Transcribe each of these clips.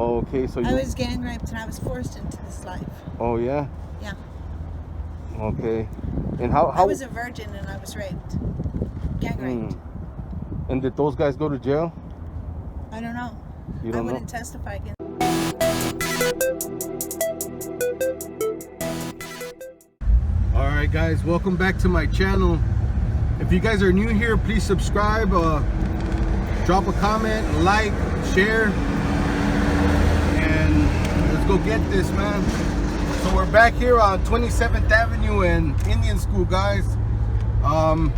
Oh, okay, so I was gang raped and I was forced into this life. Oh, yeah? Yeah. Okay. And how I was a virgin and I was raped. Gang raped. And did those guys go to jail? I don't know. You don't I wouldn't know? testify against. Alright guys, welcome back to my channel. If you guys are new here, please subscribe, drop a comment, like, share, and let's go get this, man. So we're back here on 27th Avenue and Indian School, guys. I'm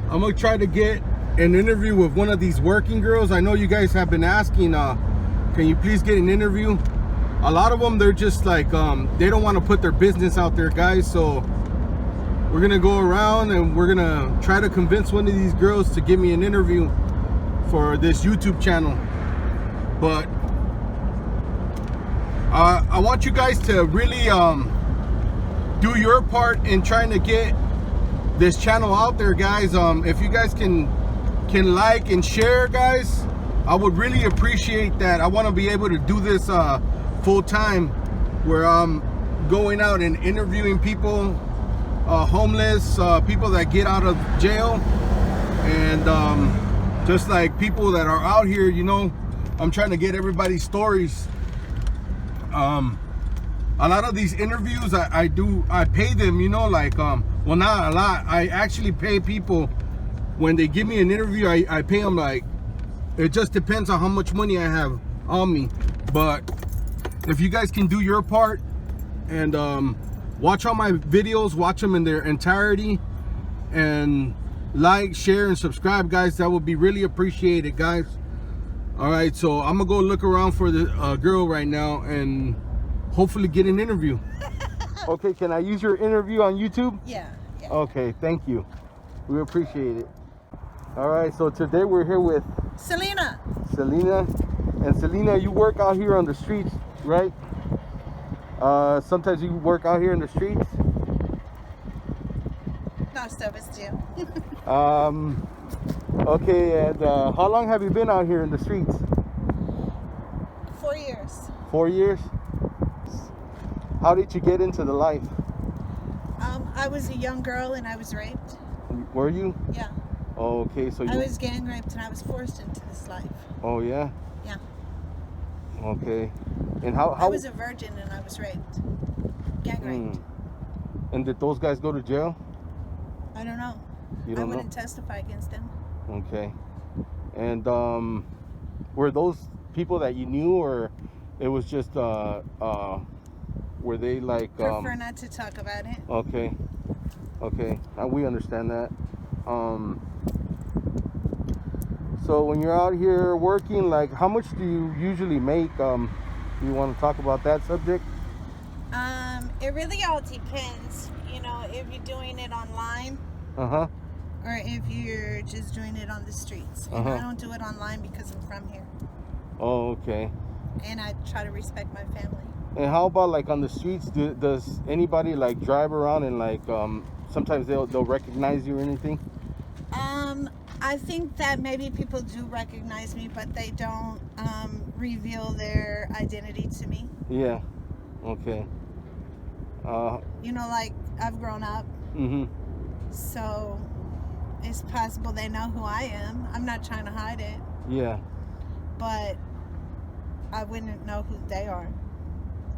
gonna try to get an interview with one of these working girls. I know you guys have been asking, can you please get an interview? A lot of them, they're just like, they don't want to put their business out there, guys. So we're gonna go around and we're gonna try to convince one of these girls to give me an interview for this YouTube channel. But I want you guys to really do your part in trying to get this channel out there, guys. If you guys can like and share, guys, I would really appreciate that. I want to be able to do this full time, where I'm going out and interviewing people, homeless, people that get out of jail, and just like people that are out here, you know. I'm trying to get everybody's stories. A lot of these interviews I pay them, you know, like well, not a lot. I actually pay people when they give me an interview. I pay them, like, it just depends on how much money I have on me. But if you guys can do your part and watch all my videos, watch them in their entirety, and like, share, and subscribe, guys, that would be really appreciated, guys. All right, so I'm gonna go look around for the girl right now and hopefully get an interview. Okay, can I use your interview on YouTube? Yeah. Okay, thank you. We appreciate it. All right, so today we're here with Selena. And Selena, you work out here on the streets, right? Sometimes you work out here in the streets? Most of us do. Okay, and how long have you been out here in the streets? 4 years. 4 years? How did you get into the life? I was a young girl and I was raped. Were you? Yeah. Oh, okay, so I was gang raped and I was forced into this life. Oh, yeah? Yeah. Okay. And how I was a virgin and I was raped. Gang raped. And did those guys go to jail? I don't know. You don't I wouldn't know? testify against them. Okay. And were those people that you knew, or it was just were they like Prefer not to talk about it. Okay. We understand that. So when you're out here working, like, how much do you usually make? Do you want to talk about that subject? It really all depends, you know, if you're doing it online. Uh-huh. Or if you're just doing it on the streets. And I don't do it online because I'm from here. Oh, okay. And I try to respect my family. And how about, like, on the streets? Does anybody, like, drive around and, like, sometimes they'll recognize you or anything? I think that maybe people do recognize me, but they don't reveal their identity to me. Yeah. Okay. You know, like, I've grown up. So it's possible they know who I am. I'm not trying to hide it. Yeah. But I wouldn't know who they are.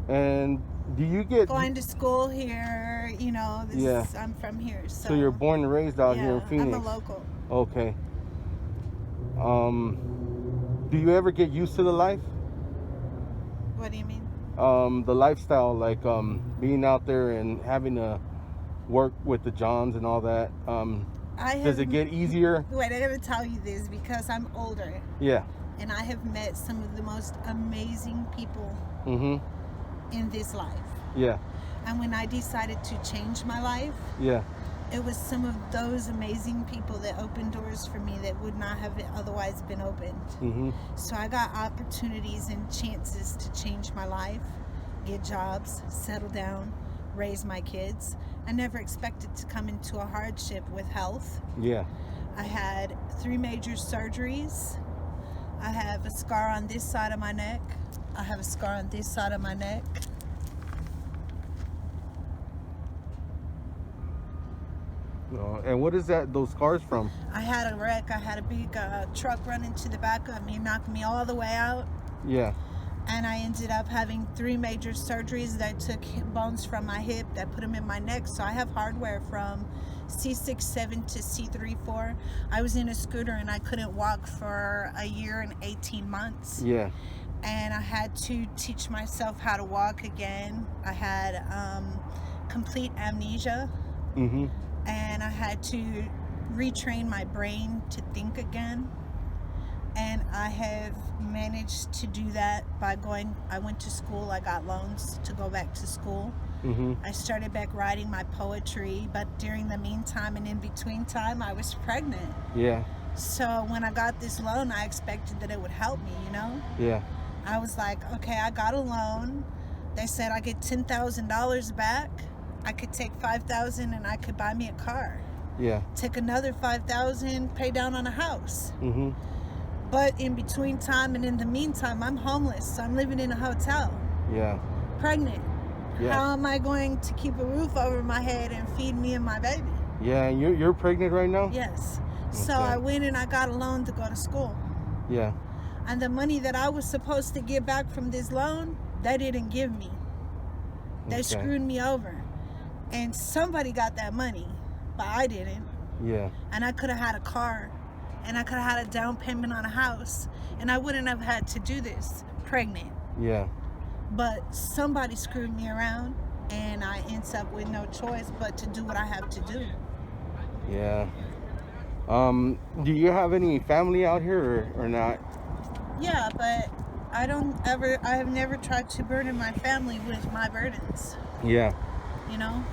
And do you get going to school here, you know, I'm from here. So you're born and raised out here in Phoenix. I'm a local. Okay. Do you ever get used to the life? What do you mean? The lifestyle, like being out there and having to work with the Johns and all that. Does it get easier? Wait, I gotta tell you this because I'm older. Yeah. And I have met some of the most amazing people in this life. Yeah. And when I decided to change my life, it was some of those amazing people that opened doors for me that would not have otherwise been opened. So I got opportunities and chances to change my life, get jobs, settle down, raise my kids. I never expected to come into a hardship with health. Yeah. I had 3 major surgeries. I have a scar on this side of my neck. I have a scar on this side of my neck. Oh, and what is that? Those scars from? I had a wreck. I had a big truck run into the back of me, knocked me all the way out. Yeah. And I ended up having 3 major surgeries that took bones from my hip that put them in my neck. So I have hardware from C6-7 to C3-4. I was in a scooter and I couldn't walk for a year and 18 months. Yeah. And I had to teach myself how to walk again. I had complete amnesia. Mm-hmm. And I had to retrain my brain to think again. And I have managed to do that by I went to school, I got loans to go back to school. Mm-hmm. I started back writing my poetry, but during the meantime and in between time, I was pregnant. Yeah. So when I got this loan, I expected that it would help me, you know? Yeah. I was like, okay, I got a loan. They said I get $10,000 back. I could take $5,000 and I could buy me a car. Yeah. Take another $5,000, pay down on a house. Mm-hmm. But in between time and in the meantime, I'm homeless. So I'm living in a hotel. Yeah. Pregnant. Yeah. How am I going to keep a roof over my head and feed me and my baby? Yeah, and you're pregnant right now? Yes. So Okay. I went and I got a loan to go to school. Yeah. And the money that I was supposed to get back from this loan, they didn't give me. They Okay. screwed me over. And somebody got that money, but I didn't. Yeah. And I could have had a car, and I could have had a down payment on a house, and I wouldn't have had to do this pregnant. Yeah. But somebody screwed me around, and I end up with no choice but to do what I have to do. Yeah. Do you have any family out here or not? Yeah, but I have never tried to burden my family with my burdens. Yeah. You know?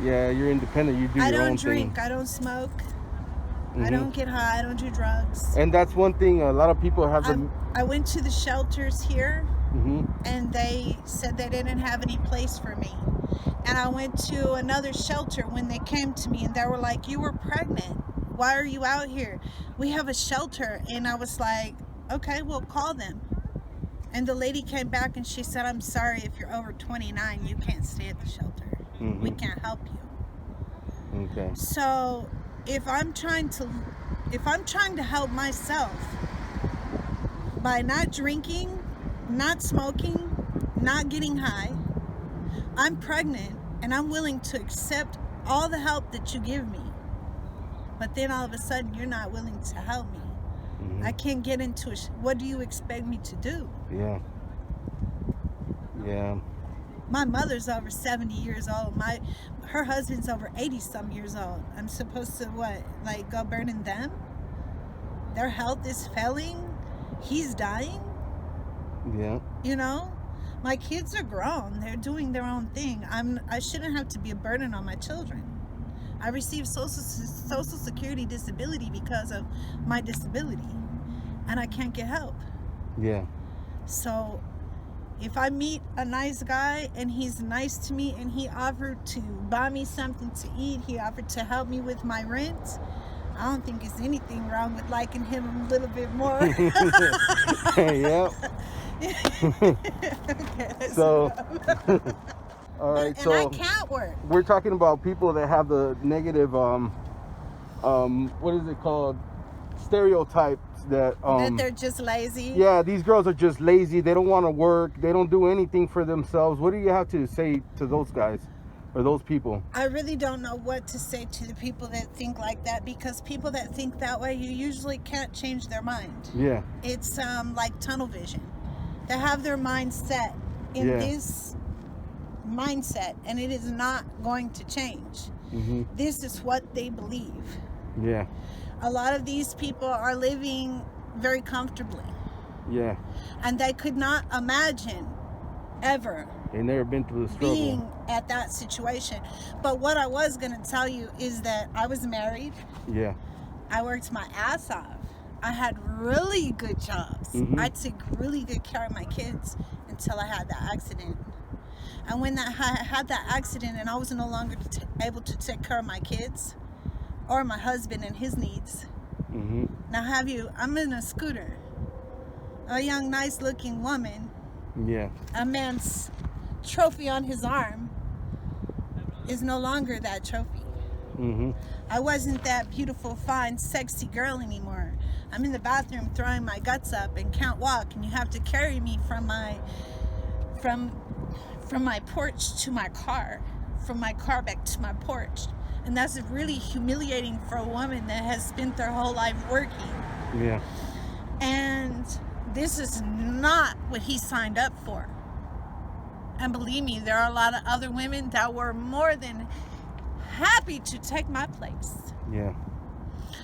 Yeah, you're independent. You do I your own don't drink. thing. I don't smoke. Mm-hmm. I don't get high. I don't do drugs. And that's one thing a lot of people have. I went to the shelters here, Mm-hmm. and they said they didn't have any place for me. And I went to another shelter when they came to me, and they were like, "You were pregnant. Why are you out here? We have a shelter." And I was like, "Okay, we'll call them." And the lady came back and she said, "I'm sorry, if you're over 29, you can't stay at the shelter. Mm-hmm. We can't help you." Okay. So if I'm trying to help myself by not drinking, not smoking, not getting high, I'm pregnant and I'm willing to accept all the help that you give me. But then all of a sudden you're not willing to help me. Mm-hmm. I can't get into it. What do you expect me to do? Yeah. Yeah. My mother's over 70 years old. Her husband's over 80 some years old. I'm supposed to go burning them? Their health is failing. He's dying. Yeah. You know, my kids are grown. They're doing their own thing. I shouldn't have to be a burden on my children. I received Social Security disability because of my disability, and I can't get help. Yeah. So if I meet a nice guy and he's nice to me and he offered to buy me something to eat, he offered to help me with my rent, I don't think there's anything wrong with liking him a little bit more. Yep. Okay, So, all right. and So I can't work. we're talking about people that have the negative, what is it called? Stereotypes that That they're just lazy. yeah, these girls are just lazy. They don't want to work. They don't do anything for themselves. What do you have to say to those guys or those people? I really don't know what to say to the people that think like that, because people that think that way, you usually can't change their mind. Yeah. It's like tunnel vision. They have their mind set in this mindset, and it is not going to change. Mm-hmm. This is what they believe. Yeah. A lot of these people are living very comfortably, Yeah. and they could not imagine ever They never been through the struggle. being at that situation. But what I was going to tell you is that I was married. Yeah. I worked my ass off. I had really good jobs. Mm-hmm. I took really good care of my kids until I had that accident. And when I had that accident and I was no longer able to take care of my kids or my husband and his needs. Mm-hmm. Now I'm in a scooter. a young, nice-looking woman, yeah, a man's trophy on his arm is no longer that trophy. mm-hmm. I wasn't that beautiful, fine, sexy girl anymore. I'm in the bathroom throwing my guts up and can't walk, and you have to carry me from my porch to my car, from my car back to my porch. And that's really humiliating for a woman that has spent their whole life working. Yeah. And this is not what he signed up for. And believe me, there are a lot of other women that were more than happy to take my place. Yeah.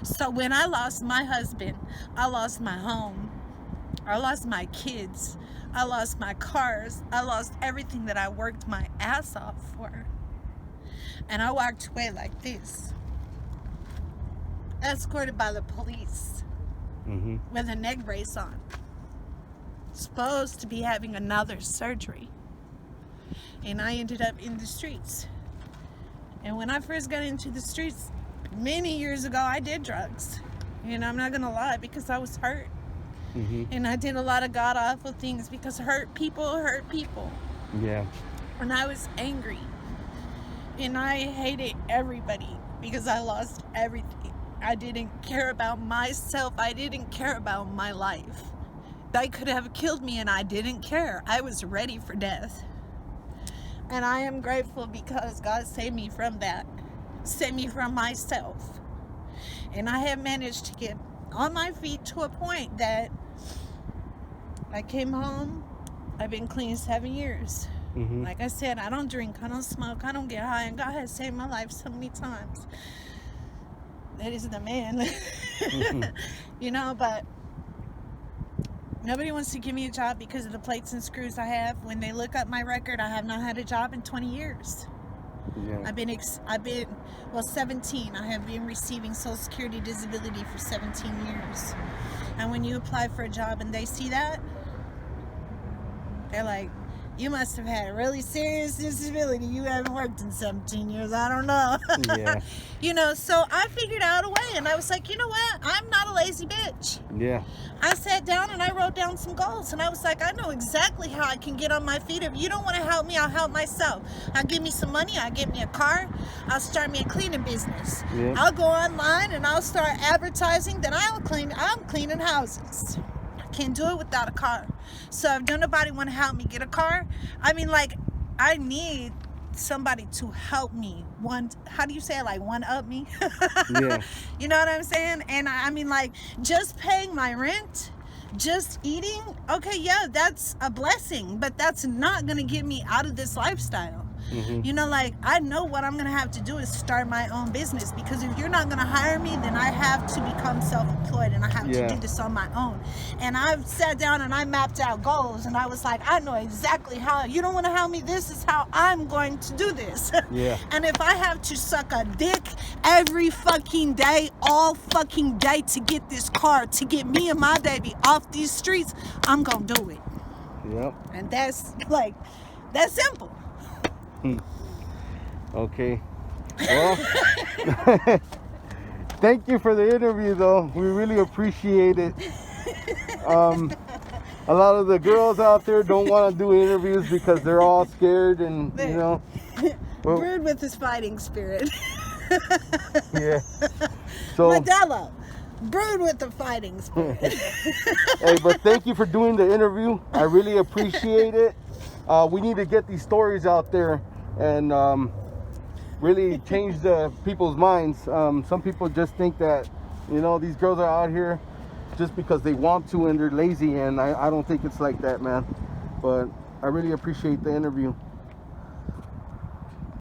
So when I lost my husband, I lost my home, I lost my kids, I lost my cars, I lost everything that I worked my ass off for. And I walked away like this, escorted by the police, mm-hmm. with a neck brace on, supposed to be having another surgery. And I ended up in the streets. And when I first got into the streets, many years ago, I did drugs. And I'm not gonna lie, because I was hurt. Mm-hmm. And I did a lot of god-awful things because hurt people. Yeah. And I was angry. And I hated everybody because I lost everything. I didn't care about myself. I didn't care about my life. They could have killed me and I didn't care. I was ready for death. And I am grateful because God saved me from that. Saved me from myself. And I have managed to get on my feet to a point that I came home. I've been clean 7 years. Mm-hmm. Like I said, I don't drink, I don't smoke, I don't get high, and God has saved my life so many times. That is the man. Mm-hmm. You know, but nobody wants to give me a job because of the plates and screws I have. When they look up my record, I have not had a job in 20 years. Yeah. I've been 17. I have been receiving Social Security disability for 17 years. And when you apply for a job and they see that, they're like, you must have had a really serious disability. You haven't worked in 17 years. I don't know. Yeah. You know, so I figured out a way, and I was like, you know what? I'm not a lazy bitch. Yeah. I sat down and I wrote down some goals, and I was like, I know exactly how I can get on my feet. If you don't want to help me, I'll help myself. I'll give me some money. I'll get me a car. I'll start me a cleaning business. Yeah. I'll go online and I'll start advertising that I'm cleaning houses. Can't do it without a car. So if don't nobody want to help me get a car, I mean, like, I need somebody to help me. How do you say it? Like, one up me? Yeah. You know what I'm saying? And I mean, like, just paying my rent, just eating, okay, yeah, that's a blessing, but that's not gonna get me out of this lifestyle. Mm-hmm. You know, like, I know what I'm gonna have to do is start my own business, because if you're not gonna hire me, then I have to become self-employed, and I have to do this on my own. And I've sat down and I mapped out goals, and I was like, I know exactly how. You don't want to help me, this is how I'm going to do this. Yeah. And if I have to suck a dick every fucking day, all fucking day, to get this car, to get me and my baby off these streets, I'm gonna do it. Yep. And that's like, that's simple. Okay. Well, thank you for the interview, though. We really appreciate it. A lot of the girls out there don't want to do interviews because they're all scared, and you know. Well, Brewed with his fighting spirit. Yeah. So. Modelo. Brewed with the fighting spirit. Hey, but thank you for doing the interview. I really appreciate it. We need to get these stories out there and really change the people's minds. Some people just think that, you know, these girls are out here just because they want to and they're lazy, and I don't think it's like that, man. But I really appreciate the interview.